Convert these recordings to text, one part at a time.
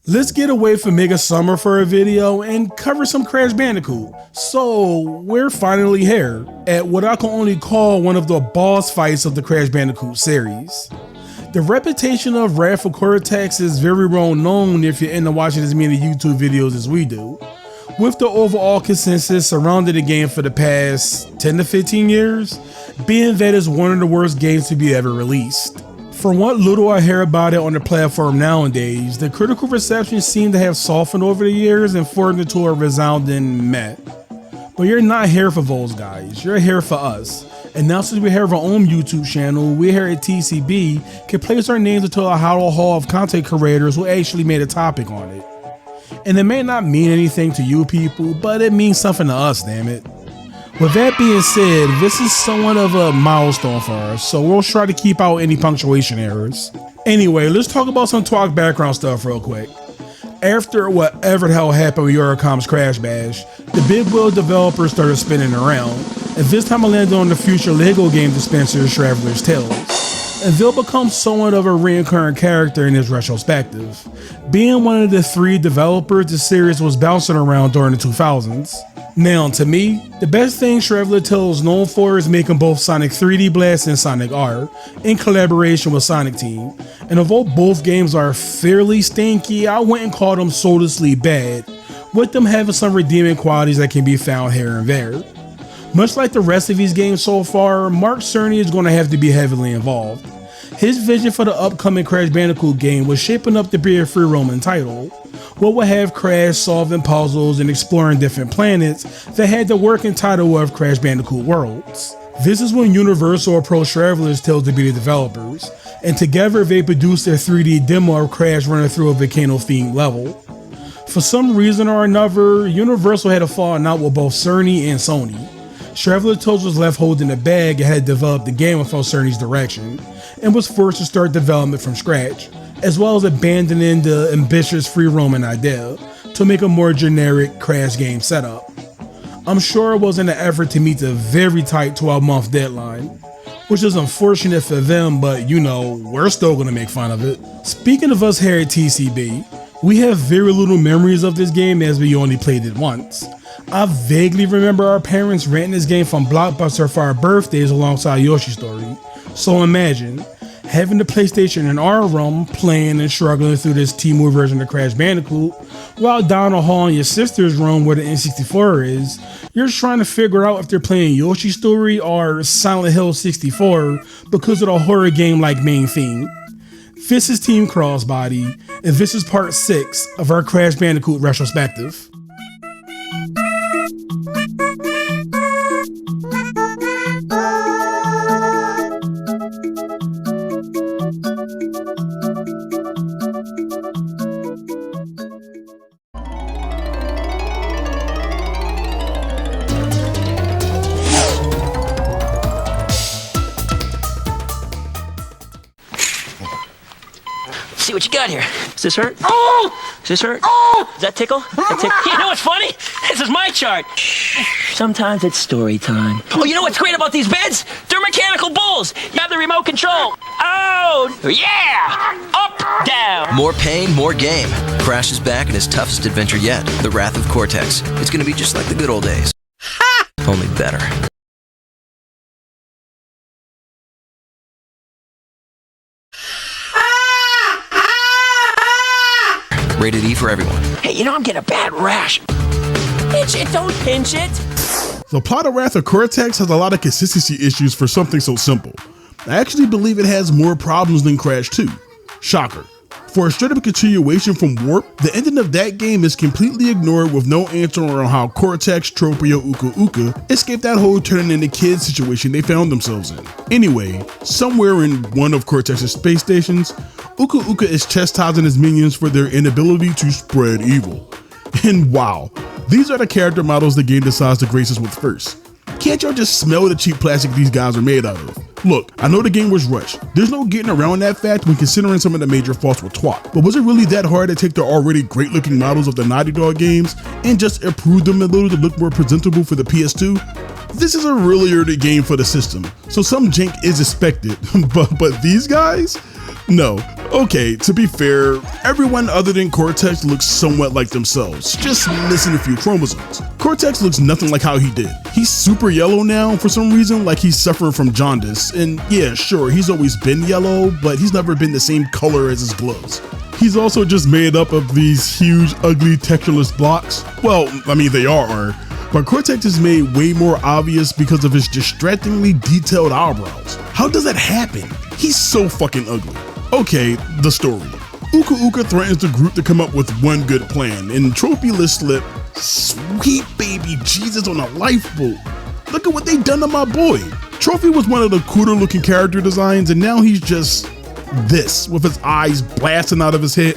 Let's get away from Mega Summer for a video and cover some Crash Bandicoot. So we're finally here at what I can only call one of the boss fights of the Crash Bandicoot series. The reputation of Wrath of Cortex is very well known if you're into watching as many YouTube videos as we do, with the overall consensus surrounding the game for the past 10 to 15 years being that it's one of the worst games to be ever released. From what little I hear about it on the platform nowadays, the critical reception seemed to have softened over the years and formed into a resounding meh. But you're not here for those guys, you're here for us. And now since we have our own YouTube channel, we here at TCB can place our names into a hollow hall of content creators who actually made a topic on it. And it may not mean anything to you people, but it means something to us, damn it. With that being said, this is somewhat of a milestone for us, so we'll try to keep out any punctuation errors. Anyway, let's talk about some Twog background stuff real quick. After whatever the hell happened with Eurocom's Crash Bash, the big wheel developers started spinning around, and this time I landed on the future LEGO game dispenser Traveler's Tales, and they'll become somewhat of a recurring character in this retrospective, being one of the 3 developers the series was bouncing around during the 2000s. Now, to me, the best thing Traveler's Tales is known for is making both Sonic 3D Blast and Sonic R in collaboration with Sonic Team, and although both games are fairly stinky, I wouldn't call them soullessly bad, with them having some redeeming qualities that can be found here and there. Much like the rest of these games so far, Mark Cerny is going to have to be heavily involved. His vision for the upcoming Crash Bandicoot game was shaping up to be a free roaming title, what would have Crash solving puzzles and exploring different planets that had the working title of Crash Bandicoot Worlds. This is when Universal approached Traveler's Tales to be the developers, and together they produced their 3D demo of Crash running through a volcano-themed level. For some reason or another, Universal had a falling out with both Cerny and Sony. Traveler's Tales was left holding the bag and had developed the game without Cerny's direction, and was forced to start development from scratch, as well as abandoning the ambitious free roaming idea to make a more generic Crash game setup. I'm sure it was in an effort to meet the very tight 12-month deadline, which is unfortunate for them, but you know, we're still gonna make fun of it. Speaking of us here at TCB, we have very little memories of this game as we only played it once. I vaguely remember our parents renting this game from Blockbuster for our birthdays alongside Yoshi's Story, so imagine having the PlayStation in our room, playing and struggling through this Temu version of Crash Bandicoot, while down the hall in your sister's room where the N64 is, you're trying to figure out if they're playing Yoshi's Story or Silent Hill 64 because of the horror game-like main theme. This is Team Crossbody, and this is part 6 of our Crash Bandicoot retrospective. See what you got here. Does this hurt? Oh! Does this hurt? Oh! Does that tickle? You know what's funny? This is my chart. Sometimes it's story time. Oh, you know what's great about these beds? They're mechanical bulls. You have the remote control. Oh, yeah! Up, down. More pain, more game. Crash is back in his toughest adventure yet, the Wrath of Cortex. It's gonna be just like the good old days. Ha! Only better. Rated E for everyone. Hey, you know I'm getting a bad rash. Pinch it, don't pinch it. The plot of Wrath of Cortex has a lot of consistency issues for something so simple. I actually believe it has more problems than Crash 2. Shocker. For a straight up continuation from Warp, the ending of that game is completely ignored with no answer on how Cortex, Tropio, Uka Uka escaped that whole turning into kids situation they found themselves in. Anyway, somewhere in one of Cortex's space stations, Uka Uka is chastising his minions for their inability to spread evil. And wow, these are the character models the game decides to grace us with first. Can't y'all just smell the cheap plastic these guys are made out of? Look, I know the game was rushed. There's no getting around that fact when considering some of the major faults with twat. But was it really that hard to take the already great looking models of the Naughty Dog games and just improve them a little to look more presentable for the PS2? This is a really early game for the system, so some jank is expected. but these guys? No. Okay, to be fair, everyone other than Cortex looks somewhat like themselves, just missing a few chromosomes. Cortex looks nothing like how he did. He's super yellow now for some reason, like he's suffering from jaundice, and yeah, sure, he's always been yellow, but he's never been the same color as his gloves. He's also just made up of these huge, ugly, textureless blocks. Well, I mean, they are, but Cortex is made way more obvious because of his distractingly detailed eyebrows. How does that happen? He's so fucking ugly. Okay, the story. Uka Uka threatens the group to come up with one good plan, and Trophyless Slip, sweet baby Jesus on a lifeboat. Look at what they done to my boy. Trophy was one of the cooler looking character designs, and now he's just this, with his eyes blasting out of his head.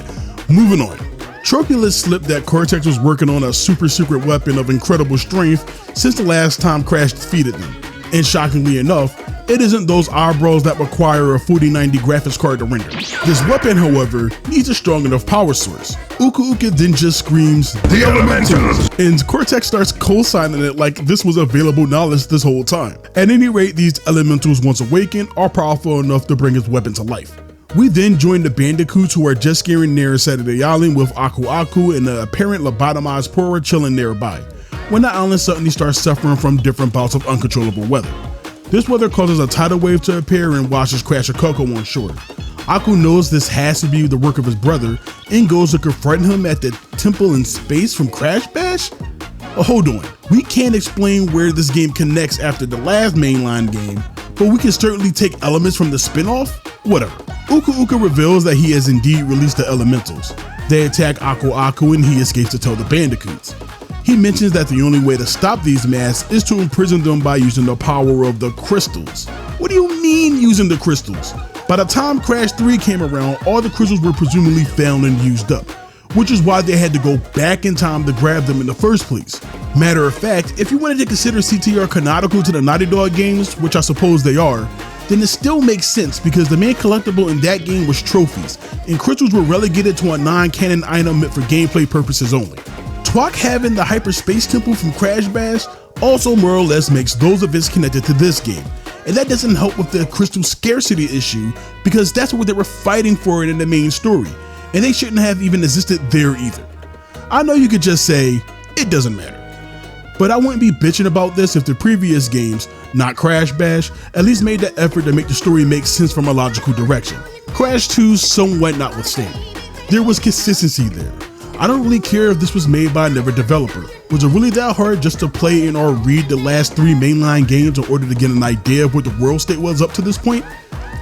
Moving on. Trophyless Slip that Cortex was working on a super secret weapon of incredible strength since the last time Crash defeated them. And shockingly enough, it isn't those eyebrows that require a 4090 graphics card to render. This weapon, however, needs a strong enough power source. Uka Uka then just screams, "The Elementals!" And Cortex starts co-signing it like this was available knowledge this whole time. At any rate, these Elementals, once awakened, are powerful enough to bring his weapon to life. We then join the Bandicoots, who are just scaring near Saturday Island with Aku Aku and the apparent lobotomized Pora chilling nearby, when the island suddenly starts suffering from different bouts of uncontrollable weather. This weather causes a tidal wave to appear and washes Crash and Coco on shore. Aku knows this has to be the work of his brother and goes to confront him at the temple in space from Crash Bash? Hold on, we can't explain where this game connects after the last mainline game, but we can certainly take elements from the spin-off? Whatever. Uka Uka reveals that he has indeed released the Elementals. They attack Aku Aku and he escapes to tell the Bandicoots. He mentions that the only way to stop these masks is to imprison them by using the power of the crystals. What do you mean using the crystals? By the time Crash 3 came around, all the crystals were presumably found and used up, which is why they had to go back in time to grab them in the first place. Matter of fact, if you wanted to consider CTR canonical to the Naughty Dog games, which I suppose they are, then it still makes sense because the main collectible in that game was trophies, and crystals were relegated to a non-canon item meant for gameplay purposes only. Twak having the hyperspace temple from Crash Bash also more or less makes those events connected to this game, and that doesn't help with the crystal scarcity issue because that's what they were fighting for in the main story, and they shouldn't have even existed there either. I know you could just say, it doesn't matter. But I wouldn't be bitching about this if the previous games, not Crash Bash, at least made the effort to make the story make sense from a logical direction. Crash 2 somewhat notwithstanding. There was consistency there. I don't really care if this was made by another developer. Was it really that hard just to play and or read the last 3 mainline games in order to get an idea of what the world state was up to this point?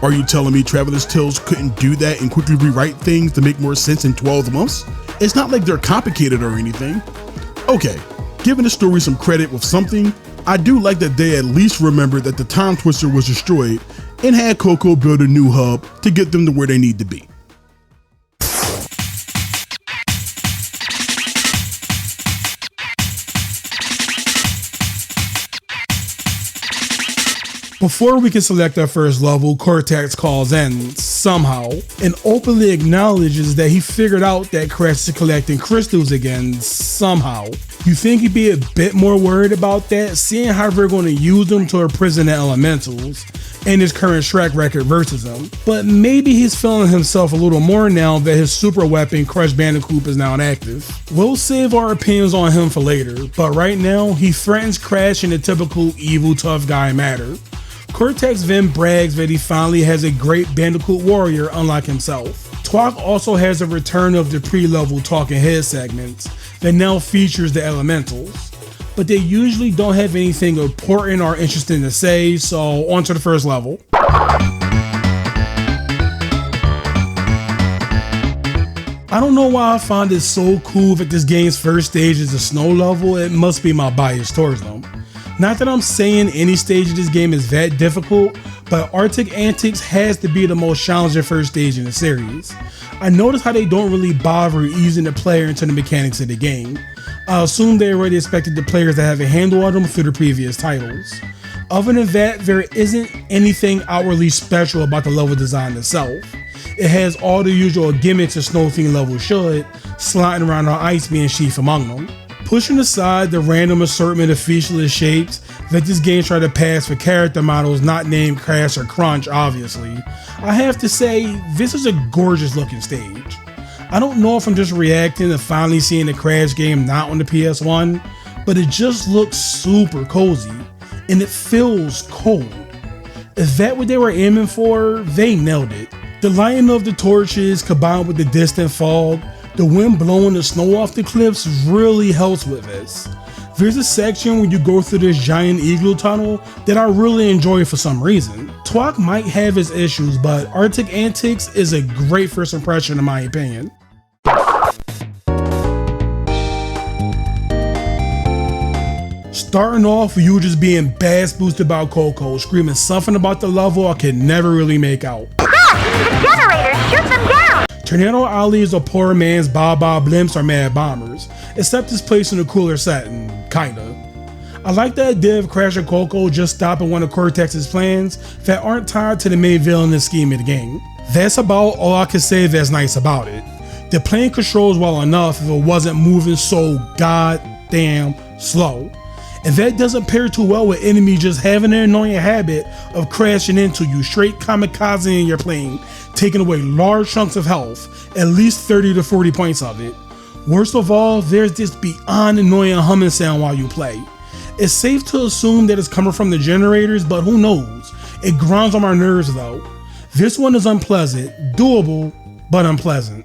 Are you telling me Traveler's Tales couldn't do that and quickly rewrite things to make more sense in 12 months? It's not like they're complicated or anything. Okay, giving the story some credit with something, I do like that they at least remembered that the Time Twister was destroyed and had Coco build a new hub to get them to where they need to be. Before we can select our first level, Cortex calls in, somehow, and openly acknowledges that he figured out that Crash is collecting crystals again, somehow. You think he'd be a bit more worried about that, seeing how they're going to use them to imprison the Elementals, and his current track record versus them. But maybe he's feeling himself a little more now that his super weapon, Crash Bandicoot, is now inactive. We'll save our opinions on him for later, but right now, he threatens Crash in a typical evil tough guy manner. Cortex then brags that he finally has a great Bandicoot warrior unlike himself. Twak also has a return of the pre-level talking head segments that now features the Elementals, but they usually don't have anything important or interesting to say, so on to the first level. I don't know why I find it so cool that this game's first stage is a snow level. It must be my bias towards them. Not that I'm saying any stage of this game is that difficult, but Arctic Antics has to be the most challenging first stage in the series. I notice how they don't really bother easing the player into the mechanics of the game. I assume they already expected the players to have a handle on them through the previous titles. Other than that, there isn't anything outwardly special about the level design itself. It has all the usual gimmicks a snow-themed level should, sliding around on ice being chief among them. Pushing aside the random assortment of featureless shapes that this game tried to pass for character models not named Crash or Crunch, obviously, I have to say, this is a gorgeous looking stage. I don't know if I'm just reacting to finally seeing the Crash game not on the PS1, but it just looks super cozy, and it feels cold. If that's what they were aiming for, they nailed it. The lighting of the torches combined with the distant fog, the wind blowing the snow off the cliffs really helps with this. There's a section where you go through this giant igloo tunnel that I really enjoy for some reason. Twak might have his issues, but Arctic Antics is a great first impression in my opinion. Starting off with you just being bass boosted by Coco, screaming something about the level I could never really make out. The generators, shoot them down! Tornado Alley is a poor man's Bob Blimps or Mad Bombers, except it's placed in a cooler setting, kinda. I like the idea of Crash and Coco just stopping one of Cortex's plans that aren't tied to the main villainous scheme of the game. That's about all I can say that's nice about it. The plane controls well enough if it wasn't moving so goddamn slow. And that doesn't pair too well with enemies just having an annoying habit of crashing into you, straight kamikaze in your plane, taking away large chunks of health, at least 30 to 40 points of it. Worst of all, there's this beyond annoying humming sound while you play. It's safe to assume that it's coming from the generators, but who knows? It grinds on my nerves though. This one is unpleasant, doable, but unpleasant.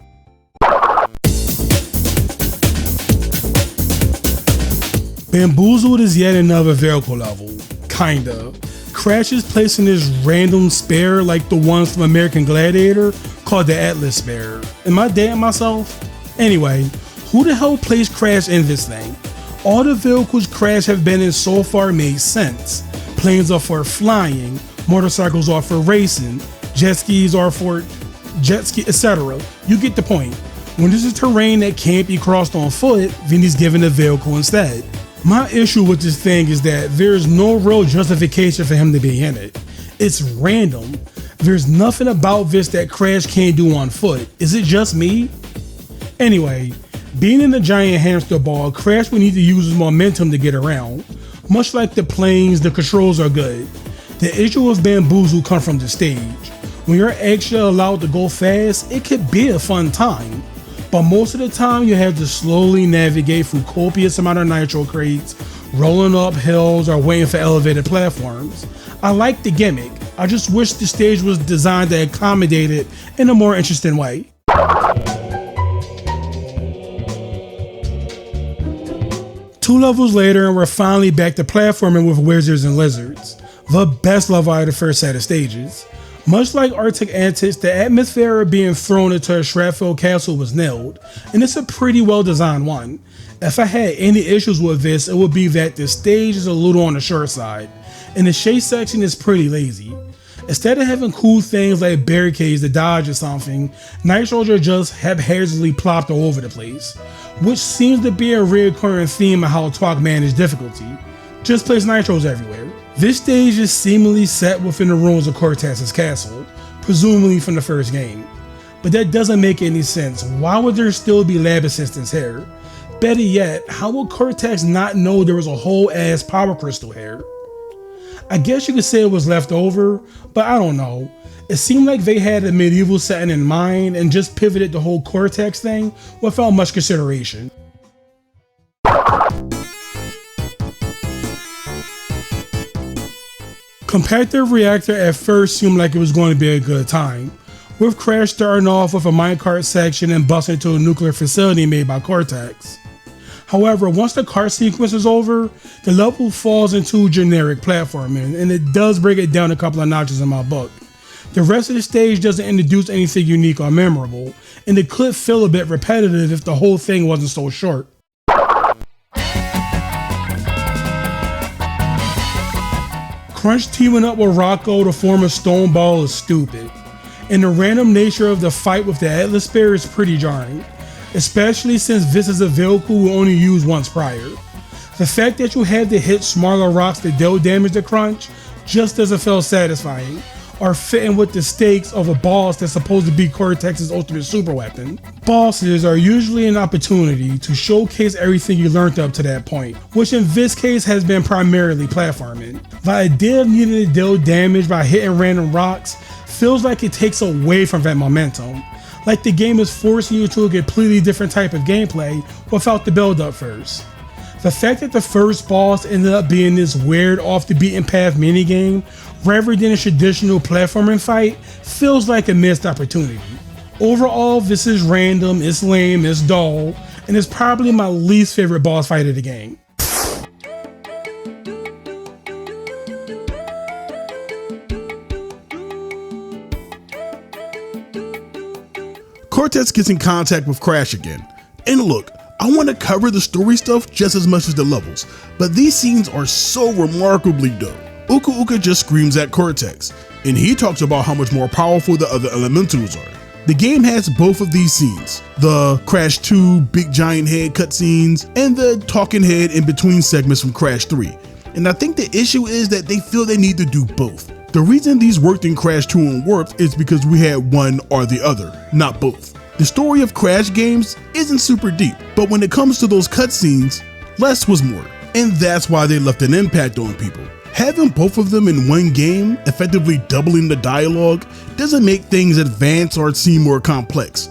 Bamboozled is yet another vehicle level, kinda. Crash is placed in this random spare like the ones from American Gladiator called the Atlas Spare. Am I dating myself? Anyway, who the hell plays Crash in this thing? All the vehicles Crash have been in so far made sense. Planes are for flying, motorcycles are for racing, jet skis are for etc. You get the point. When there's a terrain that can't be crossed on foot, then he's given a vehicle instead. My issue with this thing is that there's no real justification for him to be in it. It's random. There's nothing about this that Crash can't do on foot. Is it just me? Anyway, being in the giant hamster ball, Crash will need to use his momentum to get around. Much like the planes, the controls are good. The issue with Bamboozle comes from the stage. When you're actually allowed to go fast, it could be a fun time. But most of the time you have to slowly navigate through copious amount of nitro crates, rolling up hills or waiting for elevated platforms. I like the gimmick, I just wish the stage was designed to accommodate it in a more interesting way. Two levels later and we're finally back to platforming with wizards and lizards. The best level out of the first set of stages. Much like Arctic Antics, the atmosphere of being thrown into a Stratfield castle was nailed, and it's a pretty well designed one. If I had any issues with this, it would be that the stage is a little on the short side, and the chase section is pretty lazy. Instead of having cool things like barricades to dodge or something, nitros are just haphazardly plopped all over the place, which seems to be a recurring theme of how Twak managed difficulty. Just place nitros everywhere. This stage is seemingly set within the ruins of Cortex's castle, presumably from the first game. But that doesn't make any sense. Why would there still be lab assistants here? Better yet, how would Cortex not know there was a whole ass power crystal here? I guess you could say it was left over, but I don't know. It seemed like they had a medieval setting in mind and just pivoted the whole Cortex thing without much consideration. Compactive Reactor at first seemed like it was going to be a good time, with Crash starting off with a minecart section and busting into a nuclear facility made by Cortex. However, once the cart sequence is over, the level falls into generic platforming, and it does bring it down a couple of notches in my book. The rest of the stage doesn't introduce anything unique or memorable, and it could feel a bit repetitive if the whole thing wasn't so short. Crunch teaming up with Rocco to form a stone ball is stupid, and the random nature of the fight with the Atlas Spare is pretty jarring, especially since this is a vehicle we only used once prior. The fact that you had to hit smaller rocks to deal damage to Crunch just doesn't feel satisfying, are fitting with the stakes of a boss that's supposed to be Cortex's ultimate super weapon. Bosses are usually an opportunity to showcase everything you learned up to that point, which in this case has been primarily platforming. The idea of needing to deal damage by hitting random rocks feels like it takes away from that momentum. Like the game is forcing you to a completely different type of gameplay without the build up first. The fact that the first boss ended up being this weird off the beaten path minigame rather than a traditional platforming fight feels like a missed opportunity. Overall, this is random, it's lame, it's dull, and it's probably my least favorite boss fight of the game. Cortex gets in contact with Crash again. And look, I want to cover the story stuff just as much as the levels, but these scenes are so remarkably dope. Uka Uka just screams at Cortex, and he talks about how much more powerful the other elementals are. The game has both of these scenes, the Crash 2 big giant head cutscenes, and the talking head in between segments from Crash 3. And I think the issue is that they feel they need to do both. The reason these worked in Crash 2 and Warped is because we had one or the other, not both. The story of Crash games isn't super deep, but when it comes to those cutscenes, less was more. And that's why they left an impact on people. Having both of them in one game, effectively doubling the dialogue, doesn't make things advance or seem more complex.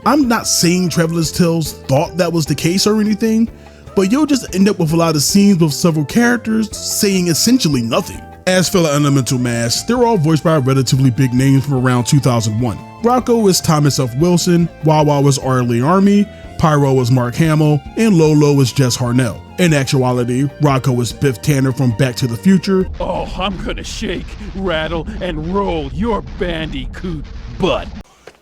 I'm not saying Traveler's Tales thought that was the case or anything, but you'll just end up with a lot of scenes with several characters saying essentially nothing. As for the Elemental Mass, they're all voiced by relatively big names from around 2001. Rocco is Thomas F. Wilson, Wawa was Arlie Army, Pyro is Mark Hamill, and Lolo is Jess Harnell. In actuality, Rocco is Biff Tanner from Back to the Future. Oh, I'm gonna shake, rattle, and roll your Bandicoot butt.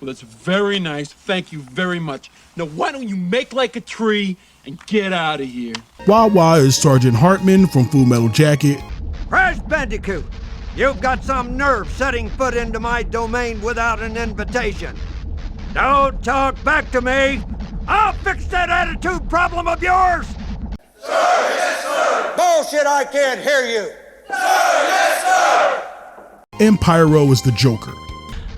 Well, that's very nice. Thank you very much. Now, why don't you make like a tree and get out of here? Wawa is Sergeant Hartman from Full Metal Jacket. Crash Bandicoot, you've got some nerve setting foot into my domain without an invitation. Don't talk back to me. I'll fix that attitude problem of yours. Sir, yes, sir. Bullshit, I can't hear you. Sir, yes, sir. And Pyro is the Joker.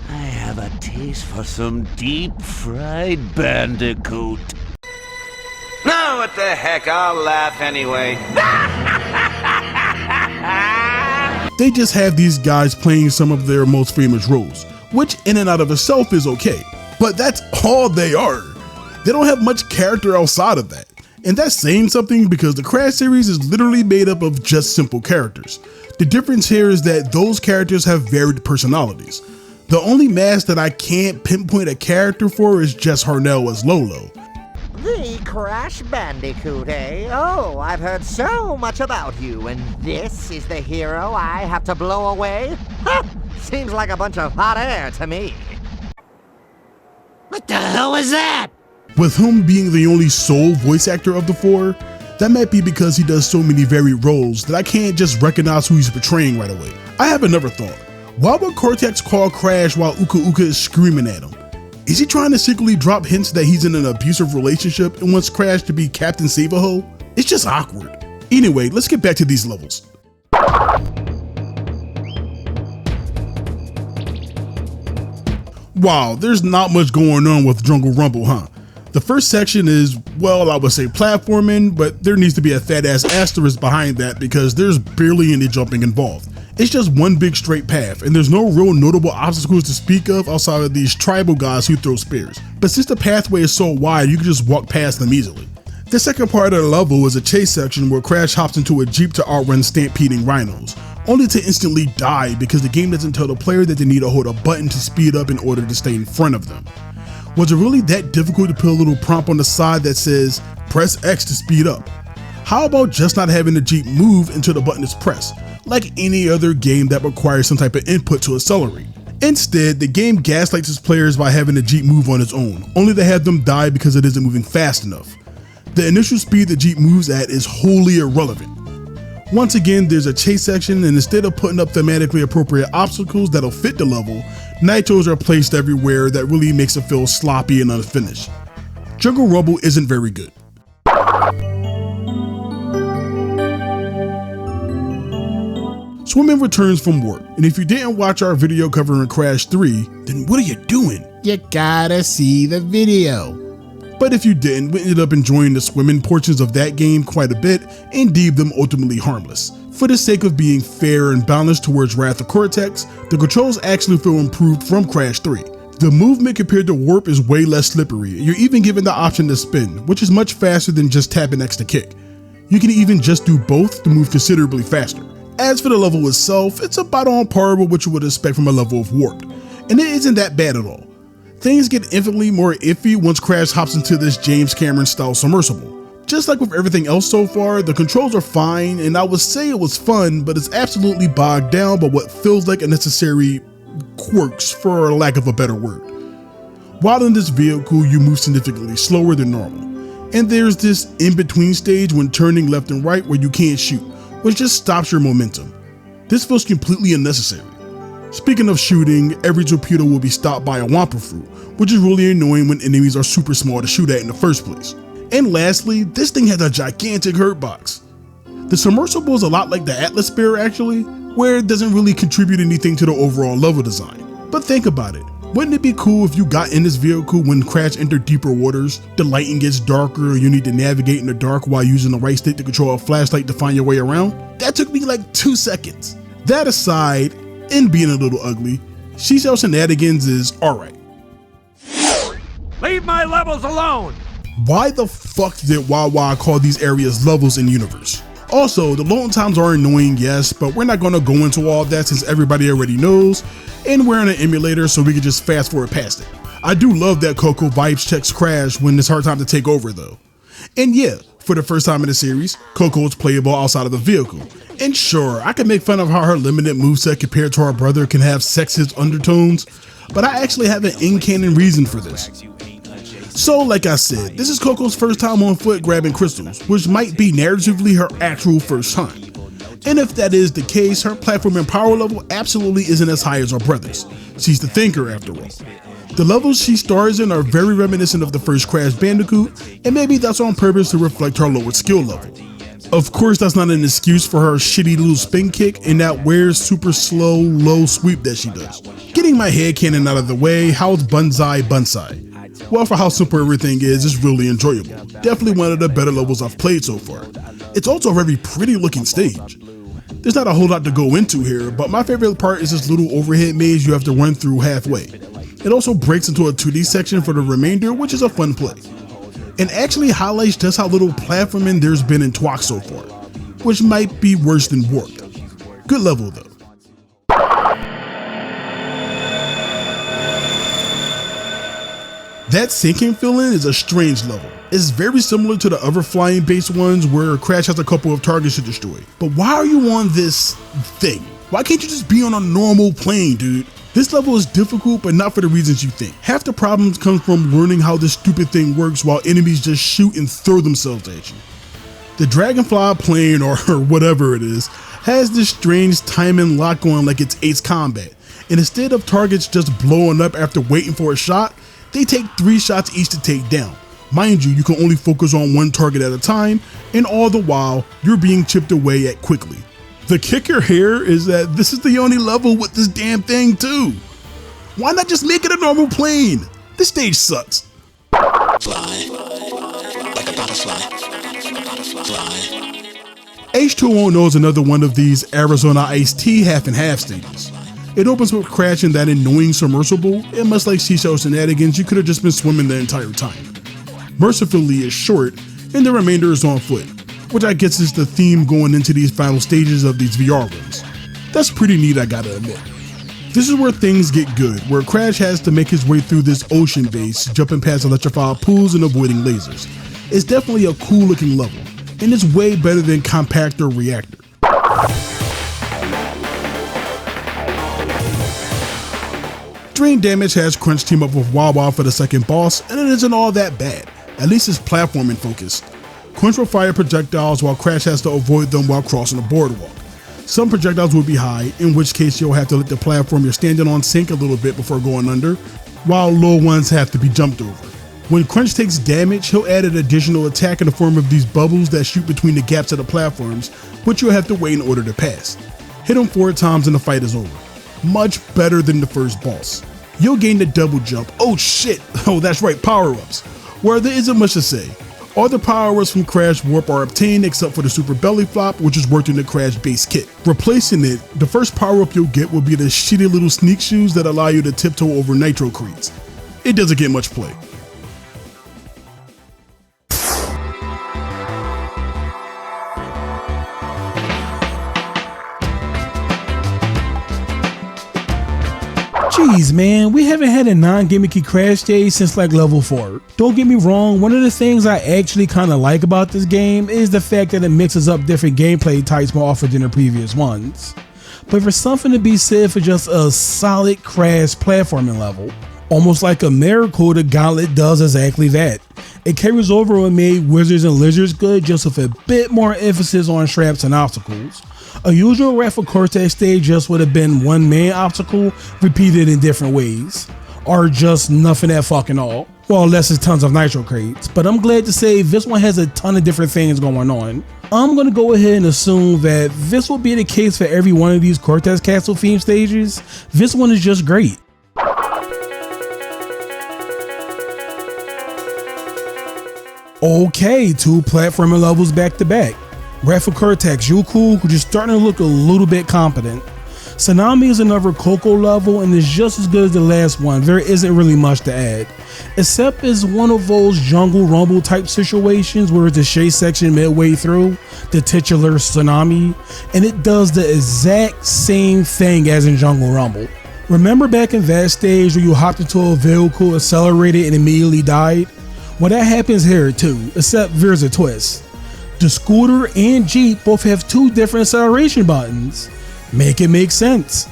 I have a taste for some deep-fried Bandicoot. No, what the heck, I'll laugh anyway. They just have these guys playing some of their most famous roles, which in and out of itself is okay, but that's all they are. They don't have much character outside of that. And that's saying something because the Crash series is literally made up of just simple characters. The difference here is that those characters have varied personalities. The only mask that I can't pinpoint a character for is Jess Harnell as Lolo. The Crash Bandicoot, eh? Oh, I've heard so much about you, and this is the hero I have to blow away? Ha! Seems like a bunch of hot air to me. What the hell was that? With him being the only sole voice actor of the four, that might be because he does so many varied roles that I can't just recognize who he's portraying right away. I have another thought. Why would Cortex call Crash while Uka Uka is screaming at him? Is he trying to secretly drop hints that he's in an abusive relationship and wants Crash to be Captain Save-A-Ho? It's just awkward. Anyway, let's get back to these levels. Wow, there's not much going on with Jungle Rumble, huh? The first section is, well, I would say platforming, but there needs to be a fat ass asterisk behind that because there's barely any jumping involved. It's just one big straight path, and there's no real notable obstacles to speak of outside of these tribal guys who throw spears. But since the pathway is so wide, you can just walk past them easily. The second part of the level is a chase section where Crash hops into a Jeep to outrun stampeding rhinos, only to instantly die because the game doesn't tell the player that they need to hold a button to speed up in order to stay in front of them. Was it really that difficult to put a little prompt on the side that says, press X to speed up? How about just not having the Jeep move until the button is pressed, like any other game that requires some type of input to accelerate? Instead, the game gaslights its players by having the Jeep move on its own, only to have them die because it isn't moving fast enough. The initial speed the Jeep moves at is wholly irrelevant. Once again, there's a chase section, and instead of putting up thematically appropriate obstacles that'll fit the level, nitros are placed everywhere that really makes it feel sloppy and unfinished. Jungle Rumble isn't very good. Swimming returns from warp, and if you didn't watch our video covering Crash 3, then what are you doing? You gotta see the video. But if you didn't, we ended up enjoying the swimming portions of that game quite a bit and deemed them ultimately harmless. For the sake of being fair and balanced towards Wrath of Cortex, the controls actually feel improved from Crash 3. The movement compared to warp is way less slippery, and you're even given the option to spin, which is much faster than just tapping X to kick. You can even just do both to move considerably faster. As for the level itself, it's about on par with what you would expect from a level of warped, and it isn't that bad at all. Things get infinitely more iffy once Crash hops into this James Cameron style submersible. Just like with everything else so far, the controls are fine, and I would say it was fun, but it's absolutely bogged down by what feels like unnecessary quirks, for lack of a better word. While in this vehicle, you move significantly slower than normal, and there's this in-between stage when turning left and right where you can't shoot, which just stops your momentum. This feels completely unnecessary. Speaking of shooting, every torpedo will be stopped by a Wampa fruit, which is really annoying when enemies are super small to shoot at in the first place. And lastly, this thing has a gigantic hurt box. The submersible is a lot like the Atlas Spear actually, where it doesn't really contribute anything to the overall level design. But think about it, wouldn't it be cool if you got in this vehicle when Crash entered deeper waters, the lighting gets darker and you need to navigate in the dark while using the right stick to control a flashlight to find your way around? That took me like 2 seconds. That aside, and being a little ugly, Seashell Shenanigans is alright. Leave my levels alone! Why the fuck did Wawa call these areas levels in universe? Also, the loading times are annoying, yes, but we're not gonna go into all that since everybody already knows, and we're in an emulator so we can just fast forward past it. I do love that Coco Vibes checks Crash when it's hard time to take over though. And yeah, for the first time in the series, Coco is playable outside of the vehicle. And sure, I can make fun of how her limited moveset compared to her brother can have sexist undertones, but I actually have an in-canon reason for this. So like I said, this is Coco's first time on foot grabbing crystals, which might be narratively her actual first time. And if that is the case, her platforming power level absolutely isn't as high as her brother's. She's the thinker after all. The levels she stars in are very reminiscent of the first Crash Bandicoot, and maybe that's on purpose to reflect her lower skill level. Of course, that's not an excuse for her shitty little spin kick and that weird super slow low sweep that she does. Getting my headcanon out of the way, how's Banzai Banzai? Well, for how simple everything is, it's really enjoyable. Definitely one of the better levels I've played so far. It's also a very pretty looking stage. There's not a whole lot to go into here, but my favorite part is this little overhead maze you have to run through halfway. It also breaks into a 2D section for the remainder, which is a fun play. And actually highlights just how little platforming there's been in Twack so far, which might be worse than Warped. Good level though. That sinking feeling is a strange level. It's very similar to the other flying based ones where Crash has a couple of targets to destroy. But why are you on this thing? Why can't you just be on a normal plane, dude? This level is difficult, but not for the reasons you think. Half the problems come from learning how this stupid thing works while enemies just shoot and throw themselves at you. The Dragonfly plane, or whatever it is, has this strange timing lock going like it's Ace Combat. And instead of targets just blowing up after waiting for a shot, they take 3 shots each to take down. Mind you, you can only focus on one target at a time, and all the while, you're being chipped away at quickly. The kicker here is that this is the only level with this damn thing too. Why not just make it a normal plane? This stage sucks. Fly, like a butterfly, fly. H2O is another one of these Arizona Iced Tea half and half stages. It opens with Crash in that annoying submersible, and much like Seashell Shenanigans, you could have just been swimming the entire time. Mercifully, it's short, and the remainder is on foot, which I guess is the theme going into these final stages of these VR runs. That's pretty neat, I gotta admit. This is where things get good, where Crash has to make his way through this ocean base, jumping past electrified pools and avoiding lasers. It's definitely a cool looking level, and it's way better than Compactor Reactor. Drain Damage has Crunch team up with Wawa for the second boss, and it isn't all that bad. At least it's platforming focused. Crunch will fire projectiles while Crash has to avoid them while crossing the boardwalk. Some projectiles will be high, in which case you'll have to let the platform you're standing on sink a little bit before going under, while low ones have to be jumped over. When Crunch takes damage, he'll add an additional attack in the form of these bubbles that shoot between the gaps of the platforms, which you'll have to wait in order to pass. Hit him 4 times and the fight is over. Much better than the first boss. You'll gain the double jump. Oh shit, oh that's right, power-ups. Where there isn't much to say. All the power-ups from Crash Warp are obtained except for the Super Belly Flop, which is worked in the Crash base kit. Replacing it, the first power-up you'll get will be the shitty little sneak shoes that allow you to tiptoe over nitro creeds. It doesn't get much play. Jeez, man, we haven't had a non-gimmicky Crash stage since like level 4. Don't get me wrong, one of the things I actually kind of like about this game is the fact that it mixes up different gameplay types more often than the previous ones. But for something to be said for just a solid Crash platforming level, almost like a miracle, the Gauntlet does exactly that. It carries over what made Wizards and Lizards good, just with a bit more emphasis on traps and obstacles. A usual Wrath of Cortex stage just would have been one main obstacle repeated in different ways, or just nothing at fucking all. Well, unless it's tons of nitro crates, but I'm glad to say this one has a ton of different things going on. I'm gonna go ahead and assume that this will be the case for every one of these Cortex Castle theme stages. This one is just great. Okay, 2 platforming levels back to back. Wrath of Cortex, you cool, who's just starting to look a little bit competent. Tsunami is another Coco level and is just as good as the last one. There isn't really much to add, except it's one of those jungle rumble type situations where it's a chase section midway through, the titular Tsunami, and it does the exact same thing as in Jungle Rumble. Remember back in that stage where you hopped into a vehicle, accelerated, and immediately died? Well, that happens here too, except there's a twist. The scooter and Jeep both have 2 different acceleration buttons. Make it make sense.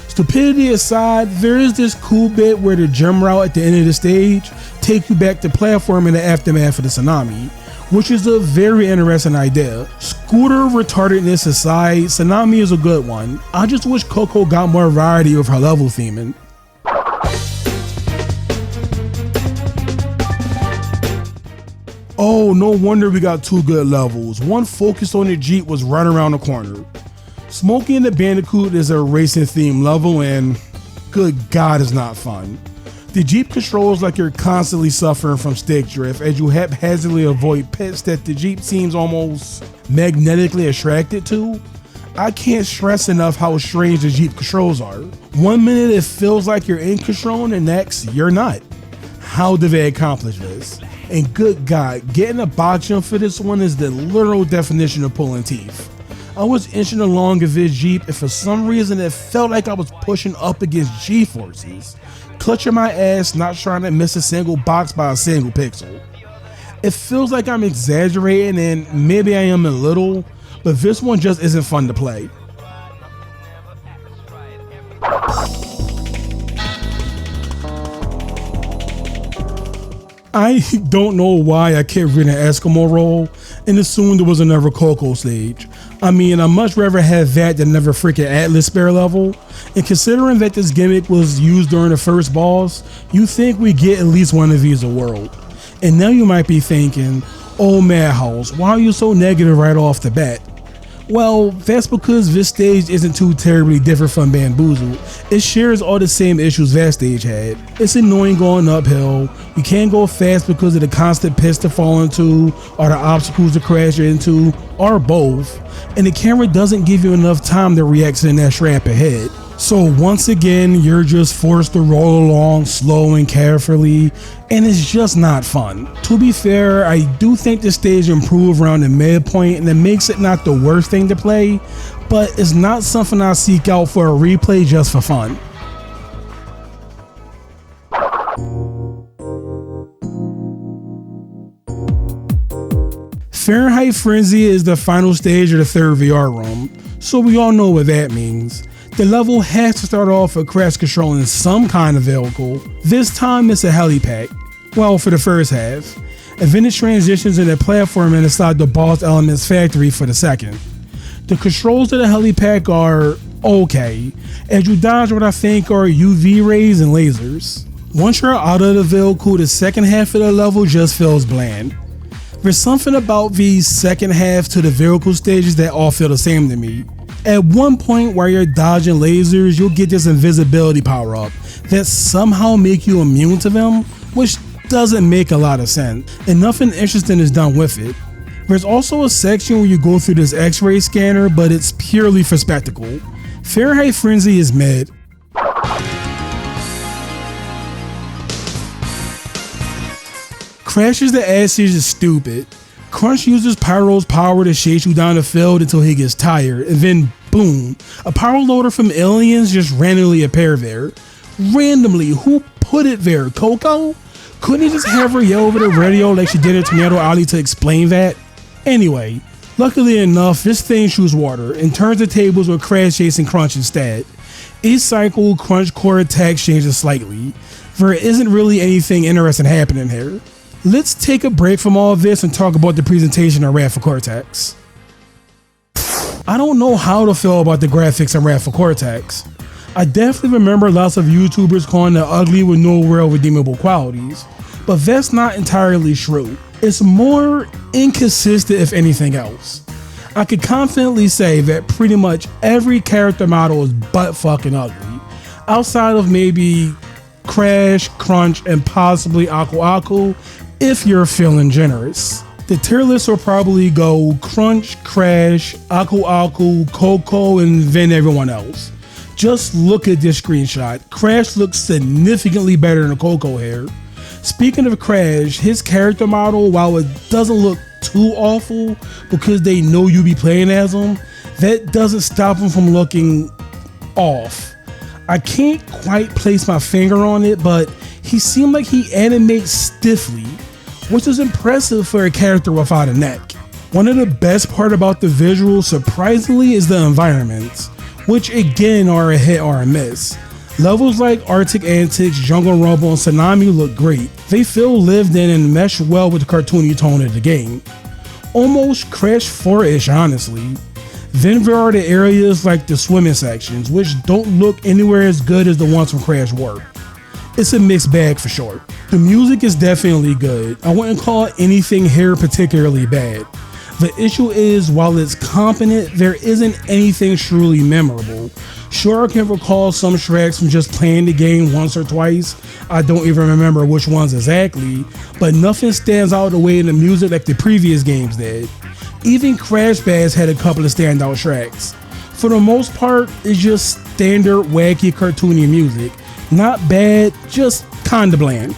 Stupidity aside, there is this cool bit where the gem route at the end of the stage takes you back to platform in the aftermath of the Tsunami, which is a very interesting idea. Scooter retardedness aside, Tsunami is a good one. I just wish Coco got more variety with her level theming. Oh, no wonder we got 2 good levels. One focused on the Jeep was right around the corner. Smokey and the Bandicoot is a racing themed level and good God is not fun. The Jeep controls like you're constantly suffering from stick drift as you haphazardly avoid pits that the Jeep seems almost magnetically attracted to. I can't stress enough how strange the Jeep controls are. One minute it feels like you're in control and the next you're not. How did they accomplish this? And good God, getting a box jump for this one is the literal definition of pulling teeth. I was inching along with this Jeep and for some reason it felt like I was pushing up against G-forces, clutching my ass, not trying to miss a single box by a single pixel. It feels like I'm exaggerating and maybe I am a little, but this one just isn't fun to play. I don't know why I kept reading Eskimo Roll and assumed there was another Coco stage. I mean, I'd much rather have that than another freaking Atlas Spare level. And considering that this gimmick was used during the first boss, you think we get at least one of these a world. And now you might be thinking, oh Madhouse, why are you so negative right off the bat? Well, that's because this stage isn't too terribly different from Bamboozled. It shares all the same issues that stage had. It's annoying going uphill, you can't go fast because of the constant pits to fall into, or the obstacles to crash into, or both, and the camera doesn't give you enough time to react to the next ramp ahead. So once again, you're just forced to roll along slow and carefully, and it's just not fun. To be fair, I do think the stage improved around the midpoint and it makes it not the worst thing to play, but it's not something I seek out for a replay just for fun. Fahrenheit Frenzy is the final stage of the 3rd VR room, so we all know what that means. The level has to start off with Crash controlling some kind of vehicle. This time it's a helipad, well for the first half, and then it transitions into platforming inside the Boss Elements factory for the second. The controls of the helipad are okay, as you dodge what I think are UV rays and lasers. Once you're out of the vehicle, the second half of the level just feels bland. There's something about these second half to the vehicle stages that all feel the same to me. At one point while you're dodging lasers, you'll get this invisibility power up that somehow make you immune to them, which doesn't make a lot of sense, and nothing interesting is done with it. There's also a section where you go through this x-ray scanner, but it's purely for spectacle. Fahrenheit Frenzy is mid. Crash's the ass stage is stupid. Crunch uses Pyro's power to chase you down the field until he gets tired, and then boom, a power loader from Aliens just randomly appear there. Randomly, who put it there, Coco? Couldn't he just have her yell over the radio like she did in Tornado Alley to explain that? Anyway, luckily enough, this thing shoots water and turns the tables with Crash chasing Crunch instead. Each cycle, Crunch core attack changes slightly. There isn't really anything interesting happening here. Let's take a break from all of this and talk about the presentation of Wrath of Cortex. I don't know how to feel about the graphics in Wrath of Cortex. I definitely remember lots of YouTubers calling it ugly with no real redeemable qualities, but that's not entirely true. It's more inconsistent if anything else. I could confidently say that pretty much every character model is butt fucking ugly, outside of maybe Crash, Crunch, and possibly Aku Aku, if you're feeling generous. The tier list will probably go Crunch, Crash, Aku Aku, Coco, and then everyone else. Just look at this screenshot. Crash looks significantly better than Coco here. Speaking of Crash, his character model, while it doesn't look too awful because they know you be playing as him, that doesn't stop him from looking off. I can't quite place my finger on it, but he seemed like he animates stiffly, which is impressive for a character without a neck. One of the best part about the visuals, surprisingly, is the environments, which again are a hit or a miss. Levels like Arctic Antics, Jungle Rumble, and Tsunami look great. They feel lived in and mesh well with the cartoony tone of the game. Almost Crash 4-ish, honestly. Then there are the areas like the swimming sections, which don't look anywhere as good as the ones from Crash Warp. It's a mixed bag for sure. The music is definitely good. I wouldn't call anything here particularly bad. The issue is, while it's competent, there isn't anything truly memorable. Sure, I can recall some tracks from just playing the game once or twice. I don't even remember which ones exactly, but nothing stands out the way in the music like the previous games did. Even Crash Bash had a couple of standout tracks. For the most part, it's just standard wacky cartoony music. Not bad, just kinda bland.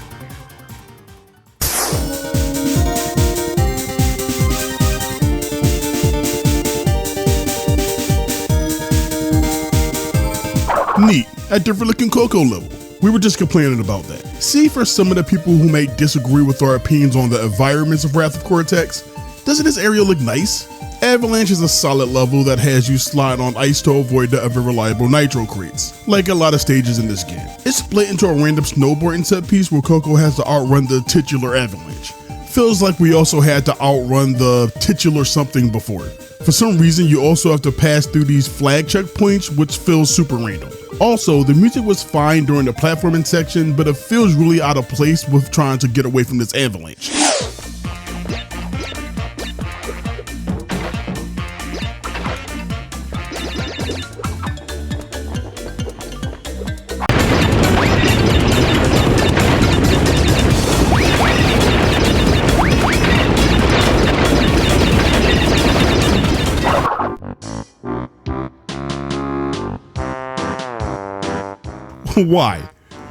Neat, a different looking Coco level. We were just complaining about that. See, for some of the people who may disagree with our opinions on the environments of Wrath of Cortex, doesn't this area look nice? Avalanche is a solid level that has you slide on ice to avoid the ever reliable nitro crates, like a lot of stages in this game. It's split into a random snowboarding set piece where Coco has to outrun the titular Avalanche. Feels like we also had to outrun the titular something before. For some reason, you also have to pass through these flag checkpoints, which feels super random. Also, the music was fine during the platforming section, but it feels really out of place with trying to get away from this avalanche. Why?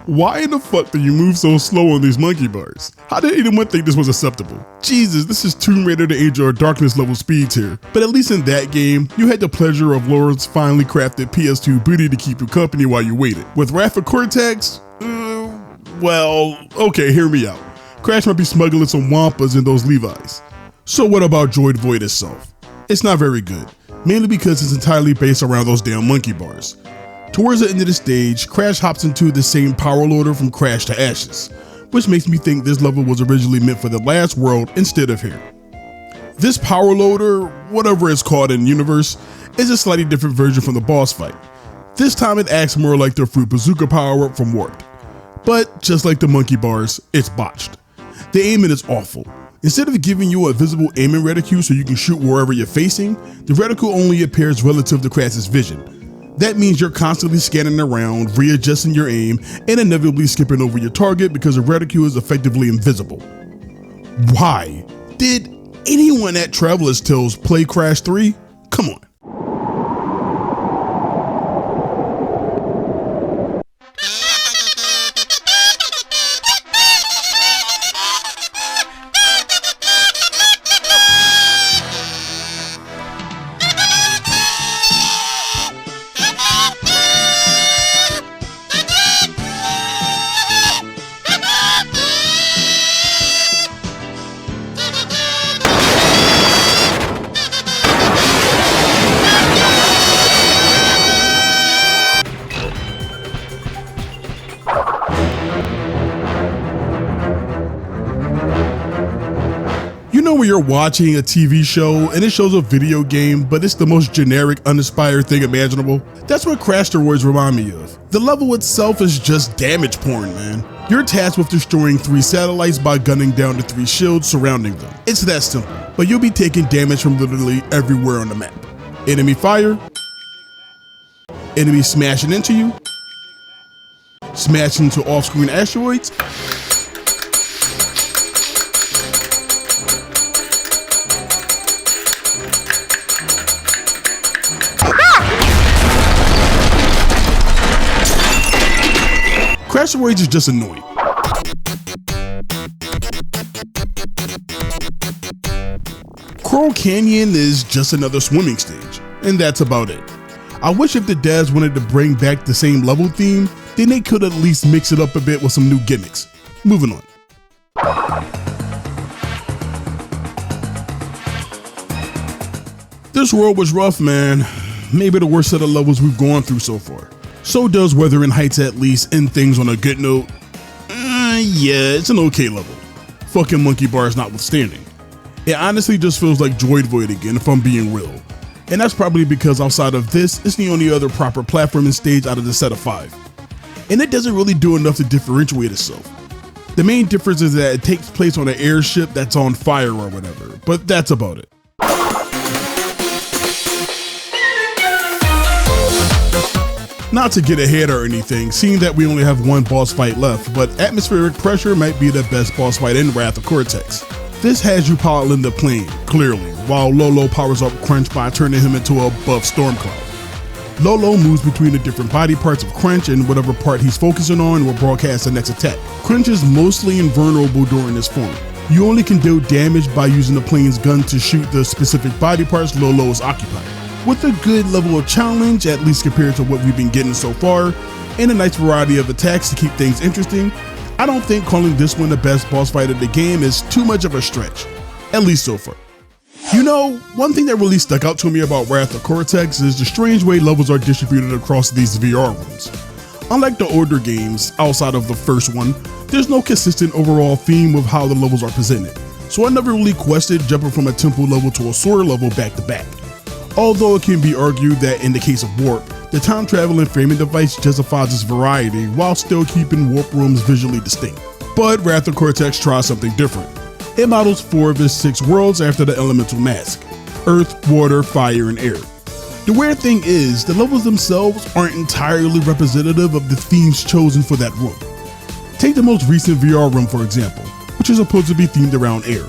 Why in the fuck do you move so slow on these monkey bars? How did anyone think this was acceptable? Jesus, this is Tomb Raider the Age of Darkness level speeds here. But at least in that game, you had the pleasure of Laura's finely crafted PS2 booty to keep you company while you waited. With Wrath of Cortex, well, okay, hear me out. Crash might be smuggling some Wampas in those Levi's. So what about Droid Void itself? It's not very good, mainly because it's entirely based around those damn monkey bars. Towards the end of the stage, Crash hops into the same power loader from Crash to Ashes, which makes me think this level was originally meant for the last world instead of here. This power loader, whatever it's called in universe, is a slightly different version from the boss fight. This time it acts more like the Fruit Bazooka power up from Warped. But just like the monkey bars, it's botched. The aiming is awful. Instead of giving you a visible aiming reticule so you can shoot wherever you're facing, the reticule only appears relative to Crash's vision. That means you're constantly scanning around, readjusting your aim, and inevitably skipping over your target because the reticule is effectively invisible. Why? Did anyone at Traveler's Tales play Crash 3? Come on. You know when you're watching a TV show and it shows a video game, but it's the most generic, uninspired thing imaginable? That's what Crash Steroids remind me of. The level itself is just damage porn, man. You're tasked with destroying 3 satellites by gunning down the 3 shields surrounding them. It's that simple, but you'll be taking damage from literally everywhere on the map. Enemy fire, enemy smashing into you, smashing into off-screen asteroids, Crash Steroids is just annoying. Coral Canyon is just another swimming stage, and that's about it. I wish if the devs wanted to bring back the same level theme, then they could at least mix it up a bit with some new gimmicks. Moving on. This world was rough, man. Maybe the worst set of levels we've gone through so far. So does Wuthering Heights at least end things on a good note. Yeah, it's an okay level. Fucking monkey bars notwithstanding. It honestly just feels like Droid Void again if I'm being real. And that's probably because outside of this, it's the only other proper platforming stage out of the set of 5. And it doesn't really do enough to differentiate itself. The main difference is that it takes place on an airship that's on fire or whatever, but that's about it. Not to get ahead or anything, seeing that we only have one boss fight left, but Atmospheric Pressure might be the best boss fight in Wrath of Cortex. This has you piloting the plane, clearly, while Lolo powers up Crunch by turning him into a buff Stormcloud. Lolo moves between the different body parts of Crunch, and whatever part he's focusing on will broadcast the next attack. Crunch is mostly invulnerable during this form. You only can deal damage by using the plane's gun to shoot the specific body parts Lolo is occupying. With a good level of challenge, at least compared to what we've been getting so far, and a nice variety of attacks to keep things interesting, I don't think calling this one the best boss fight of the game is too much of a stretch, at least so far. You know, one thing that really stuck out to me about Wrath of Cortex is the strange way levels are distributed across these VR rooms. Unlike the older games, outside of the first one, there's no consistent overall theme of how the levels are presented, so I never really questioned jumping from a temple level to a sword level back to back. Although it can be argued that in the case of Warp, the time traveling framing device justifies its variety while still keeping Warp rooms visually distinct. But Wrath of Cortex tries something different. It models 4 of its 6 worlds after the elemental mask: Earth, Water, Fire, and Air. The weird thing is, the levels themselves aren't entirely representative of the themes chosen for that room. Take the most recent VR room for example, which is supposed to be themed around air.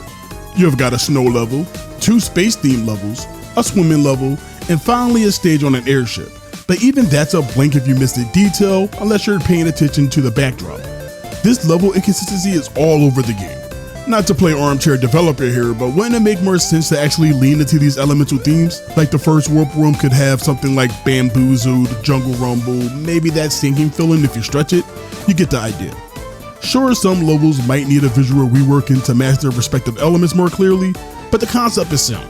You've got a snow level, 2 space themed levels, a swimming level, and finally a stage on an airship. But even that's a blink if you miss the detail unless you're paying attention to the backdrop. This level inconsistency is all over the game. Not to play armchair developer here, but wouldn't it make more sense to actually lean into these elemental themes? Like the first Warp room could have something like Bamboozled, Jungle Rumble, maybe that sinking feeling if you stretch it. You get the idea. Sure, some levels might need a visual reworking to match their respective elements more clearly, but the concept is sound.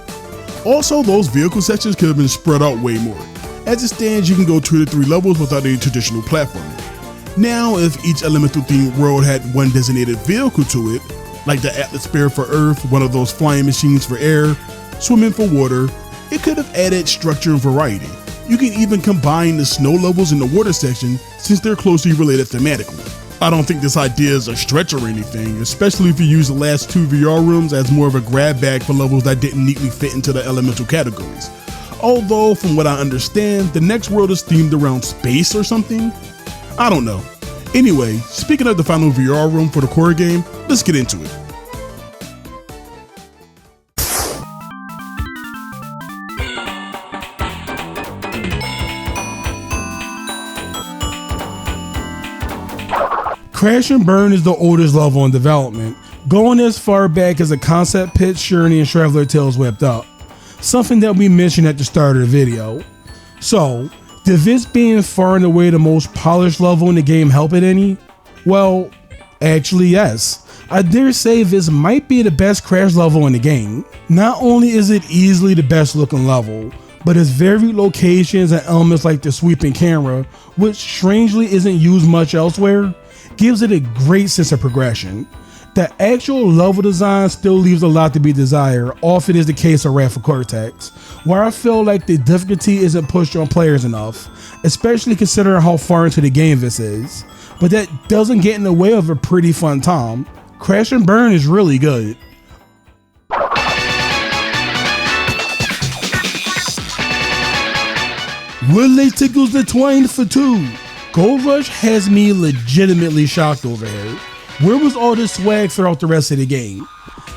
Also, those vehicle sections could have been spread out way more. As it stands, you can go 2 to 3 levels without any traditional platforming. Now, if each elemental themed world had one designated vehicle to it, like the Atlas Sphere for Earth, one of those flying machines for air, swimming for water, it could have added structure and variety. You can even combine the snow levels in the water section since they're closely related thematically. I don't think this idea is a stretch or anything, especially if you use the last 2 VR rooms as more of a grab bag for levels that didn't neatly fit into the elemental categories. Although, from what I understand, the next world is themed around space or something? I don't know. Anyway, speaking of the final VR room for the core game, let's get into it. Crash and Burn is the oldest level in development, going as far back as a concept pitch Journey and Traveler Tales whipped up, something that we mentioned at the start of the video. So, did this being far and away the most polished level in the game help it any? Well, actually yes. I dare say this might be the best Crash level in the game. Not only is it easily the best looking level, but its varied locations and elements like the sweeping camera, which strangely isn't used much elsewhere, gives it a great sense of progression. The actual level design still leaves a lot to be desired, often is the case of Wrath of Cortex, where I feel like the difficulty isn't pushed on players enough, especially considering how far into the game this is. But that doesn't get in the way of a pretty fun time. Crash and Burn is really good. Willie tickles the twine for 2. Gold Rush has me legitimately shocked over here. Where was all this swag throughout the rest of the game?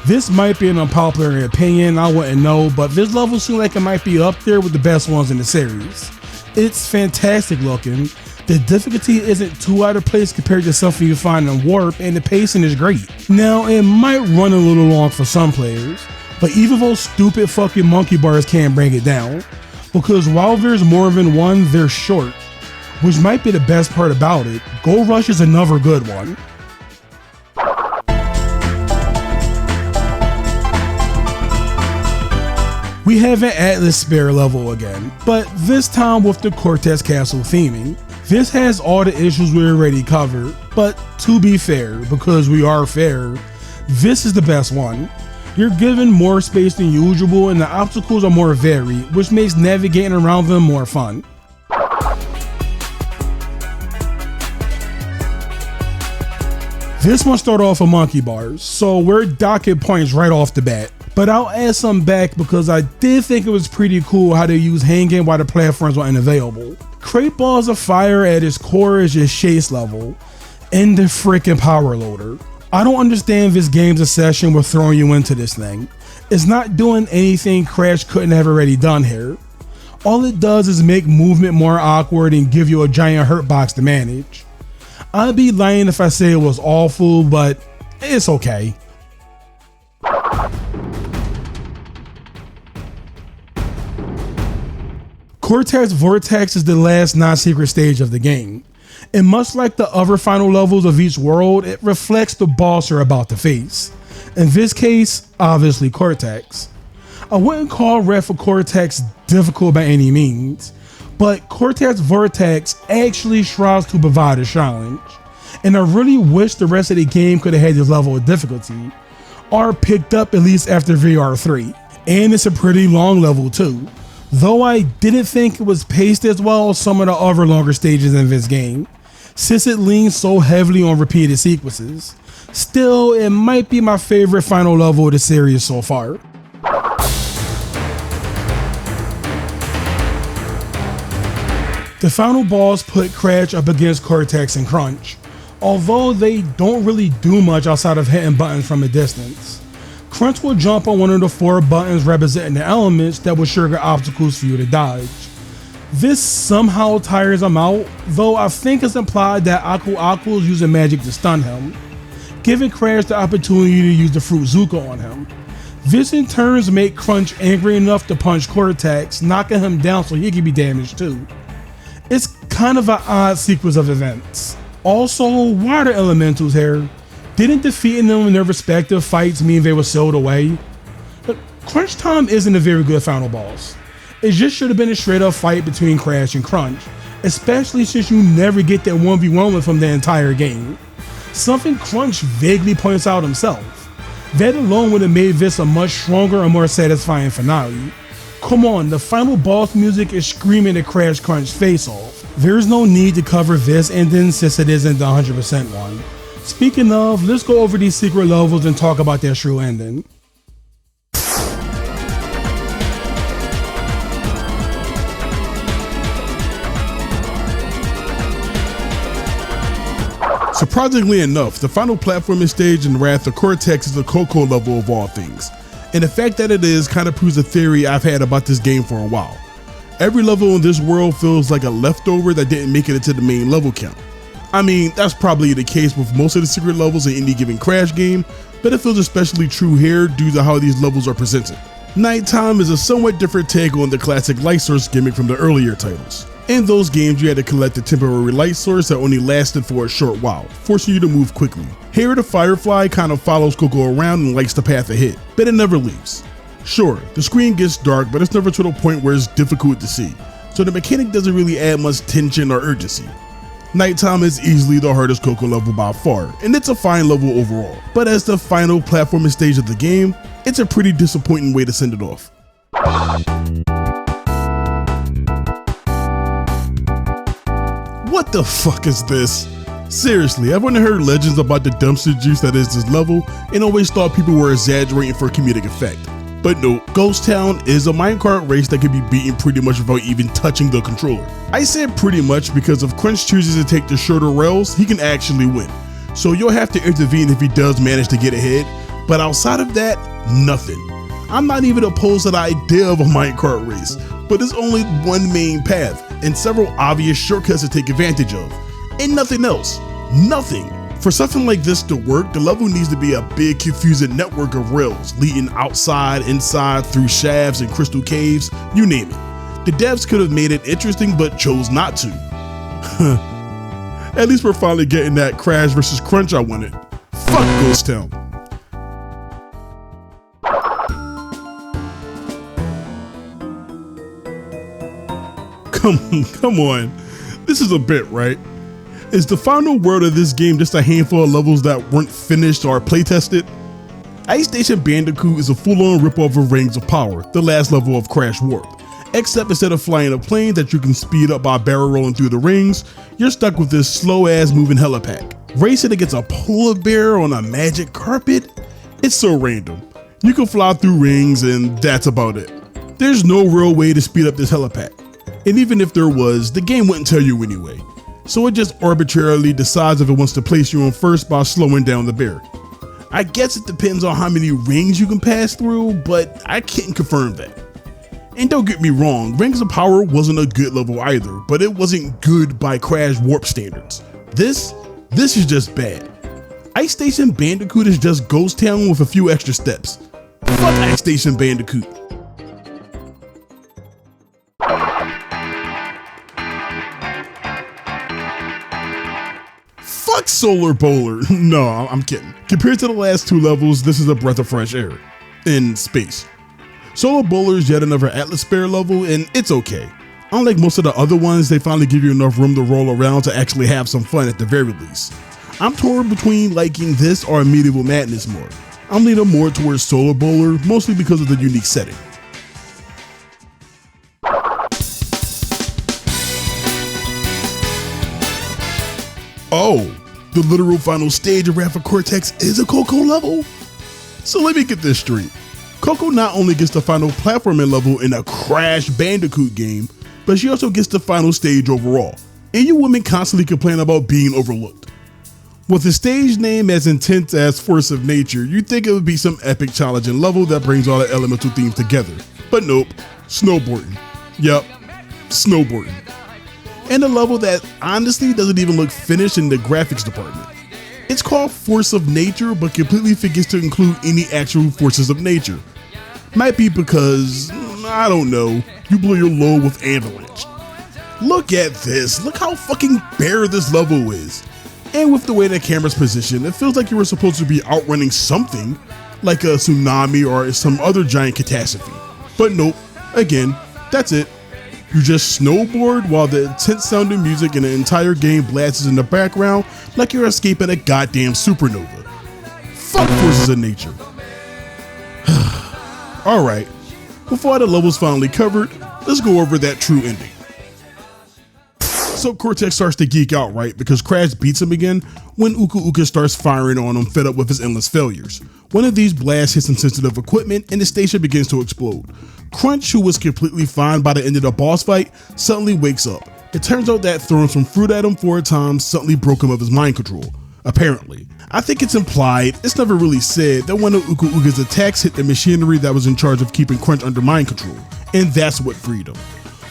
This might be an unpopular opinion, I wouldn't know, but this level seems like it might be up there with the best ones in the series. It's fantastic looking, the difficulty isn't too out of place compared to something you find in Warp, and the pacing is great. Now, it might run a little long for some players, but even those stupid fucking monkey bars can't bring it down, because while there's more than one, they're short. Which might be the best part about it. Gold Rush is another good one. We have an Atlas Spare level again, but this time with the Cortex Castle theming. This has all the issues we already covered, but to be fair, because we are fair, this is the best one. You're given more space than usual and the obstacles are more varied, which makes navigating around them more fun. This one started off with monkey bars, so we're docking points right off the bat. But I'll add some back because I did think it was pretty cool how they use hanging while the platforms were unavailable. Crate Balls of Fire at its core is just chase level, and the freaking power loader. I don't understand this game's obsession with throwing you into this thing. It's not doing anything Crash couldn't have already done here. All it does is make movement more awkward and give you a giant hurt box to manage. I'd be lying if I say it was awful, but it's okay. Cortex Vortex is the last non-secret stage of the game, and much like the other final levels of each world, it reflects the boss you're about to face. In this case, obviously Cortex. I wouldn't call Wrath of Cortex difficult by any means, but Cortex Vortex actually strives to provide a challenge, and I really wish the rest of the game could have had this level of difficulty, or picked up at least after VR3, and it's a pretty long level too. Though I didn't think it was paced as well as some of the other longer stages in this game, since it leans so heavily on repeated sequences. Still, it might be my favorite final level of the series so far. The final boss put Crash up against Cortex and Crunch, although they don't really do much outside of hitting buttons from a distance. Crunch will jump on one of the 4 buttons representing the elements that will trigger obstacles for you to dodge. This somehow tires him out, though I think it's implied that Aku is using magic to stun him, giving Crash the opportunity to use the Fruit Zuka on him. This in turn makes Crunch angry enough to punch Cortex, knocking him down so he can be damaged too. It's kind of an odd sequence of events. Also, water elementals here. Didn't defeating them in their respective fights mean they were sealed away? But Crunch Time isn't a very good final boss. It just should have been a straight up fight between Crash and Crunch, especially since you never get that 1v1 with him the entire game. Something Crunch vaguely points out himself. That alone would have made this a much stronger and more satisfying finale. Come on, the final boss music is screaming to Crash Crunch's face off. There's no need to cover this ending since it isn't the 100% one. Speaking of, let's go over these secret levels and talk about their true ending. Surprisingly enough, the final platforming stage in Wrath of Cortex is the Coco level of all things, and the fact that it is kind of proves a theory I've had about this game for a while. Every level in this world feels like a leftover that didn't make it into the main level count. I mean, that's probably the case with most of the secret levels in any given Crash game, but it feels especially true here due to how these levels are presented. Nighttime is a somewhat different take on the classic light source gimmick from the earlier titles. In those games, you had to collect a temporary light source that only lasted for a short while, forcing you to move quickly. Here, the Firefly kind of follows Coco around and lights the path ahead, but it never leaves. Sure, the screen gets dark, but it's never to the point where it's difficult to see, so the mechanic doesn't really add much tension or urgency. Nighttime is easily the hardest Coco level by far, and it's a fine level overall, but as the final platforming stage of the game, it's a pretty disappointing way to send it off. What the fuck is this? Seriously, I've only heard legends about the dumpster juice that is this level and always thought people were exaggerating for comedic effect. But no, Ghost Town is a minecart race that can be beaten pretty much without even touching the controller. I said pretty much because if Crunch chooses to take the shorter rails, he can actually win. So you'll have to intervene if he does manage to get ahead, but outside of that, nothing. I'm not even opposed to the idea of a minecart race, but there's only one main path and several obvious shortcuts to take advantage of, and nothing else. Nothing. For something like this to work, the level needs to be a big confusing network of rails leading outside, inside, through shafts and crystal caves, you name it. The devs could have made it interesting but chose not to. At least we're finally getting that Crash vs. Crunch I wanted. Fuck Ghost Town. Come on, this is a bit, right? Is the final world of this game just a handful of levels that weren't finished or playtested? Ice Station Bandicoot is a full-on ripoff of Rings of Power, the last level of Crash Warp. Except instead of flying a plane that you can speed up by barrel rolling through the rings, you're stuck with this slow-ass moving helipack. Racing against a polar bear on a magic carpet? It's so random. You can fly through rings and that's about it. There's no real way to speed up this helipack. And even if there was, the game wouldn't tell you anyway. So it just arbitrarily decides if it wants to place you on first by slowing down the bear. I guess it depends on how many rings you can pass through, but I can't confirm that. And don't get me wrong, Rings of Power wasn't a good level either, but it wasn't good by Crash Warp standards. This is just bad. Ice Station Bandicoot is just Ghost Town with a few extra steps. Fuck Ice Station Bandicoot. Fuck Solar Bowler. No, I'm kidding. Compared to the last two levels, this is a breath of fresh air. In space. Solar Bowler is yet another Atmosphere level, and it's okay. Unlike most of the other ones, they finally give you enough room to roll around to actually have some fun at the very least. I'm torn between liking this or Medieval Madness more. I'm leaning more towards Solar Bowler, mostly because of the unique setting. Oh, the literal final stage of Wrath of Cortex is a Coco level? So let me get this straight. Coco not only gets the final platforming level in a Crash Bandicoot game, but she also gets the final stage overall. And you women constantly complain about being overlooked. With a stage name as intense as Force of Nature, you'd think it would be some epic challenging level that brings all the elemental themes together. But nope, snowboarding. Yup, snowboarding. And a level that honestly doesn't even look finished in the graphics department. It's called Force of Nature, but completely forgets to include any actual forces of nature. Might be because, I don't know, you blew your load with Avalanche. Look at this, look how fucking bare this level is. And with the way the camera's positioned, it feels like you were supposed to be outrunning something, like a tsunami or some other giant catastrophe. But nope, again, that's it. You just snowboard while the intense sounding music in the entire game blasts in the background like you're escaping a goddamn supernova. Fuck forces of nature. Alright, before the level's finally covered, let's go over that true ending. So Cortex starts to geek out, right? Because Crash beats him again when Uka Uka starts firing on him, fed up with his endless failures. One of these blasts hits some sensitive equipment and the station begins to explode. Crunch, who was completely fine by the end of the boss fight, suddenly wakes up. It turns out that throwing some fruit at him 4 times suddenly broke him of his mind control. Apparently. I think it's implied, it's never really said, that one of Uka Uka's attacks hit the machinery that was in charge of keeping Crunch under mind control, and that's what freed him.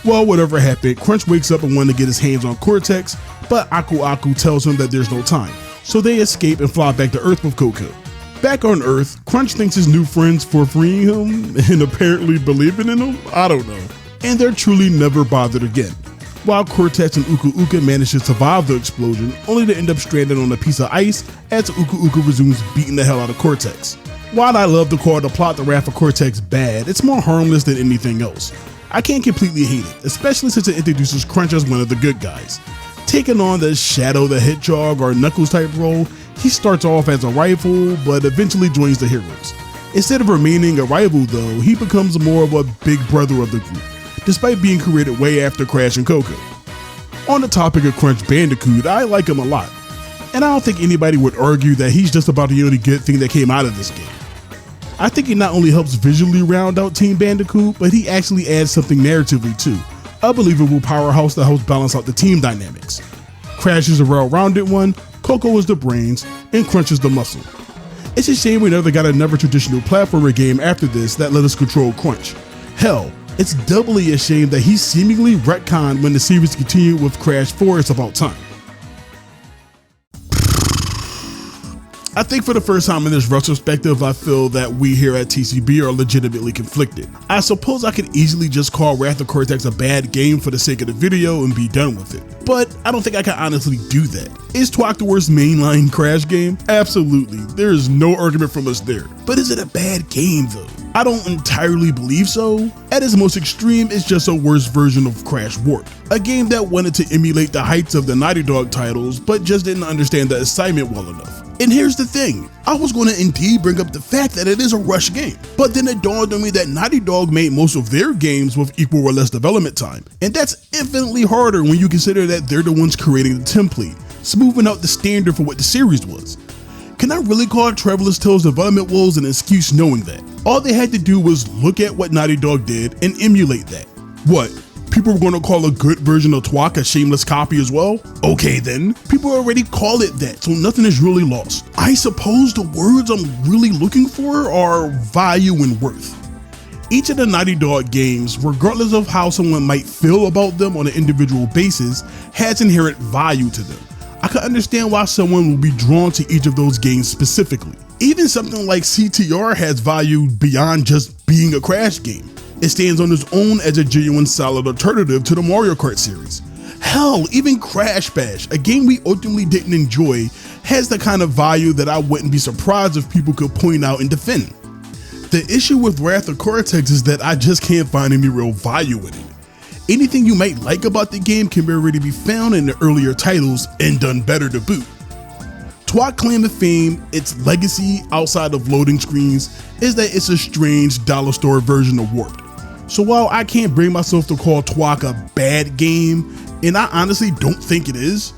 Well, whatever happened, Crunch wakes up and wants to get his hands on Cortex, but Aku Aku tells him that there's no time, so they escape and fly back to Earth with Coco. Back on Earth, Crunch thanks his new friends for freeing him and apparently believing in him, I don't know, and they're truly never bothered again. While Cortex and Uka Uka manage to survive the explosion, only to end up stranded on a piece of ice as Uka Uka resumes beating the hell out of Cortex. While I love to call the plot The Wrath of Cortex bad, it's more harmless than anything else. I can't completely hate it, especially since it introduces Crunch as one of the good guys. Taking on the Shadow the Hedgehog or Knuckles type role, he starts off as a rival, but eventually joins the heroes. Instead of remaining a rival though, he becomes more of a big brother of the group, despite being created way after Crash and Coco. On the topic of Crash Bandicoot, I like him a lot, and I don't think anybody would argue that he's just about the only good thing that came out of this game. I think he not only helps visually round out Team Bandicoot, but he actually adds something narratively too, a believable powerhouse that helps balance out the team dynamics. Crash is a well-rounded one, Coco is the brains, and Crunch is the muscle. It's a shame we never got another traditional platformer game after this that let us control Crunch. Hell, it's doubly a shame that he seemingly retconned when the series continued with Crash 4 It's About Time. I think for the first time in this retrospective, I feel that we here at TCB are legitimately conflicted. I suppose I could easily just call Wrath of Cortex a bad game for the sake of the video and be done with it, but I don't think I can honestly do that. Is Twak the worst mainline Crash game? Absolutely, there is no argument from us there. But is it a bad game though? I don't entirely believe so. At its most extreme, it's just a worse version of Crash Warped, a game that wanted to emulate the heights of the Naughty Dog titles, but just didn't understand the assignment well enough. And here's the thing, I was going to indeed bring up the fact that it is a rush game, but then it dawned on me that Naughty Dog made most of their games with equal or less development time, and that's infinitely harder when you consider that they're the ones creating the template, smoothing out the standard for what the series was. Can I really call Traveler's Tales development woes an excuse knowing that? All they had to do was look at what Naughty Dog did and emulate that. What? People were going to call a good version of Twak a shameless copy as well? Okay then, people already call it that, so nothing is really lost. I suppose the words I'm really looking for are value and worth. Each of the Naughty Dog games, regardless of how someone might feel about them on an individual basis, has inherent value to them. I can understand why someone will be drawn to each of those games specifically. Even something like CTR has value beyond just being a Crash game. It stands on its own as a genuine solid alternative to the Mario Kart series. Hell, even Crash Bash, a game we ultimately didn't enjoy, has the kind of value that I wouldn't be surprised if people could point out and defend. The issue with Wrath of Cortex is that I just can't find any real value in it. Anything you might like about the game can already be found in the earlier titles and done better to boot. Twak claim to fame, its legacy outside of loading screens is that it's a strange dollar store version of Warped. So while I can't bring myself to call Twak a bad game, and I honestly don't think it is,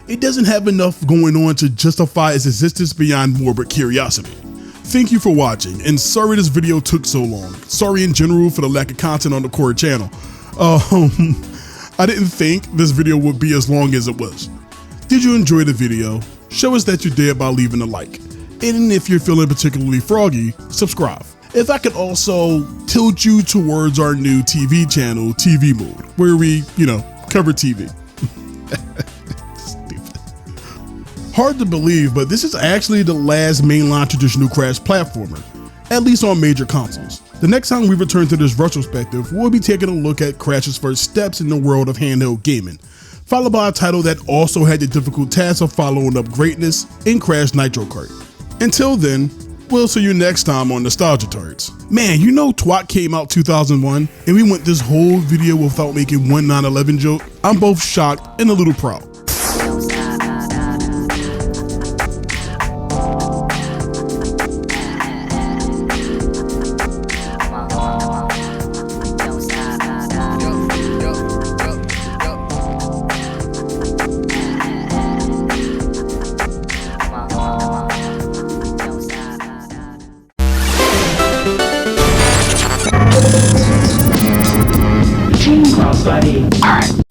it doesn't have enough going on to justify its existence beyond morbid curiosity. Thank you for watching, and sorry this video took so long. Sorry in general for the lack of content on the core channel. I didn't think this video would be as long as it was. Did you enjoy the video? Show us that you did by leaving a like. And if you're feeling particularly froggy, subscribe. If I could also tilt you towards our new TV channel, TV Mode, where we, cover TV. Stupid. Hard to believe, but this is actually the last mainline traditional Crash platformer, at least on major consoles. The next time we return to this retrospective, we'll be taking a look at Crash's first steps in the world of handheld gaming, followed by a title that also had the difficult task of following up greatness in Crash Nitro Kart. Until then, we'll see you next time on Nostalgia Tarts. Man, Twak came out 2001 and we went this whole video without making one 9/11 joke? I'm both shocked and a little proud. Alright.